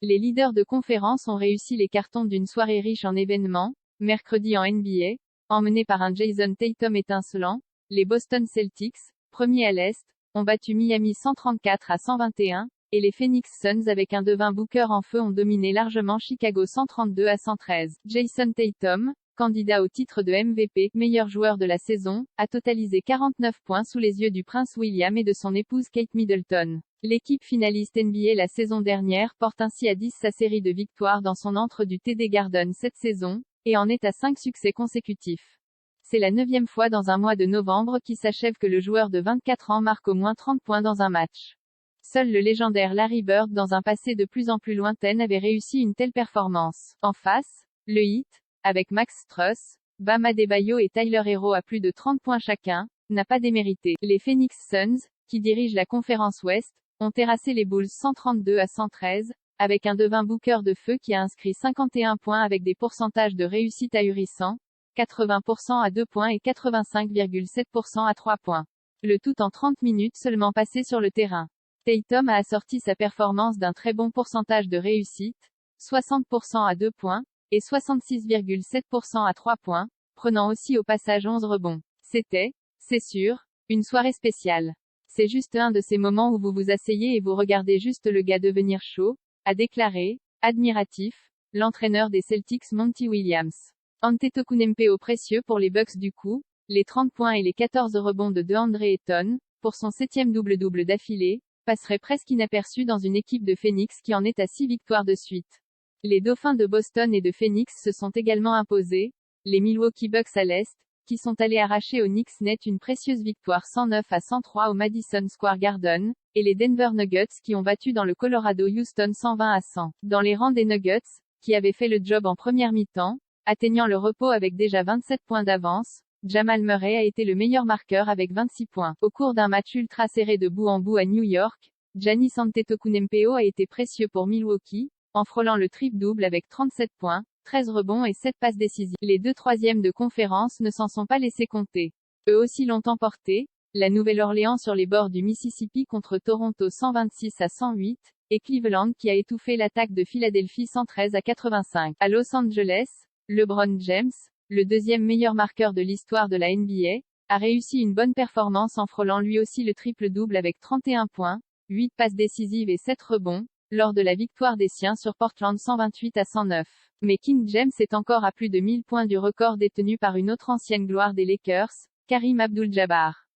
Les leaders de conférence ont réussi les cartons d'une soirée riche en événements. Mercredi en NBA, emmenés par un Jason Tatum étincelant, les Boston Celtics, premiers à l'Est, ont battu Miami 134-121, et les Phoenix Suns avec un Devin Booker en feu ont dominé largement Chicago 132-113. Jason Tatum, candidat au titre de MVP, meilleur joueur de la saison, a totalisé 49 points sous les yeux du prince William et de son épouse Kate Middleton. L'équipe finaliste NBA la saison dernière porte ainsi à 10 sa série de victoires dans son antre du TD Garden cette saison, et en est à 5 succès consécutifs. C'est la 9e fois dans un mois de novembre qui s'achève que le joueur de 24 ans marque au moins 30 points dans un match. Seul le légendaire Larry Bird dans un passé de plus en plus lointain avait réussi une telle performance. En face, le Heat, avec Max Strus, Bam Adebayo et Tyler Herro à plus de 30 points chacun, n'a pas démérité. Les Phoenix Suns, qui dirigent la conférence Ouest, ont terrassé les Bulls 132-113, avec un Devin Booker de feu qui a inscrit 51 points avec des pourcentages de réussite ahurissants, 80% à 2 points et 85,7% à 3 points. Le tout en 30 minutes seulement passées sur le terrain. Tatum a assorti sa performance d'un très bon pourcentage de réussite, 60% à 2 points, et 66,7% à 3 points, prenant aussi au passage 11 rebonds. C'était, c'est sûr, une soirée spéciale. C'est juste un de ces moments où vous vous asseyez et vous regardez juste le gars devenir chaud, a déclaré, admiratif, l'entraîneur des Celtics Monty Williams. Antetokounmpo précieux pour les Bucks du coup, les 30 points et les 14 rebonds de DeAndre Ayton, pour son 7e double-double d'affilée, passerait presque inaperçu dans une équipe de Phoenix qui en est à 6 victoires de suite. Les Dauphins de Boston et de Phoenix se sont également imposés, les Milwaukee Bucks à l'Est, qui sont allés arracher aux Knicks net une précieuse victoire 109-103 au Madison Square Garden, et les Denver Nuggets qui ont battu dans le Colorado Houston 120-100. Dans les rangs des Nuggets, qui avaient fait le job en première mi-temps, atteignant le repos avec déjà 27 points d'avance, Jamal Murray a été le meilleur marqueur avec 26 points. Au cours d'un match ultra serré de bout en bout à New York, Giannis Antetokounmpo a été précieux pour Milwaukee, en frôlant le triple-double avec 37 points, 13 rebonds et 7 passes décisives. Les deux troisièmes de conférence ne s'en sont pas laissés compter. Eux aussi l'ont emporté, la Nouvelle-Orléans sur les bords du Mississippi contre Toronto 126-108, et Cleveland qui a étouffé l'attaque de Philadelphie 113-85. À Los Angeles, LeBron James, le deuxième meilleur marqueur de l'histoire de la NBA, a réussi une bonne performance en frôlant lui aussi le triple-double avec 31 points, 8 passes décisives et 7 rebonds, lors de la victoire des siens sur Portland 128-109. Mais King James est encore à plus de 1000 points du record détenu par une autre ancienne gloire des Lakers, Kareem Abdul-Jabbar.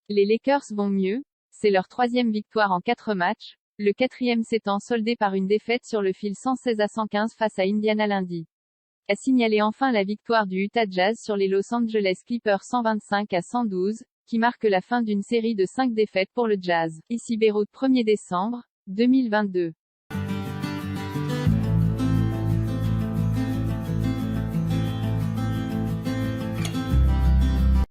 Les Lakers vont mieux, c'est leur 3e victoire en 4 matchs, le 4e s'étant soldé par une défaite sur le fil 116-115 face à Indiana lundi. A signalé enfin la victoire du Utah Jazz sur les Los Angeles Clippers 125-112, qui marque la fin d'une série de 5 défaites pour le Jazz. Ici Beyrouth 1er décembre 2022.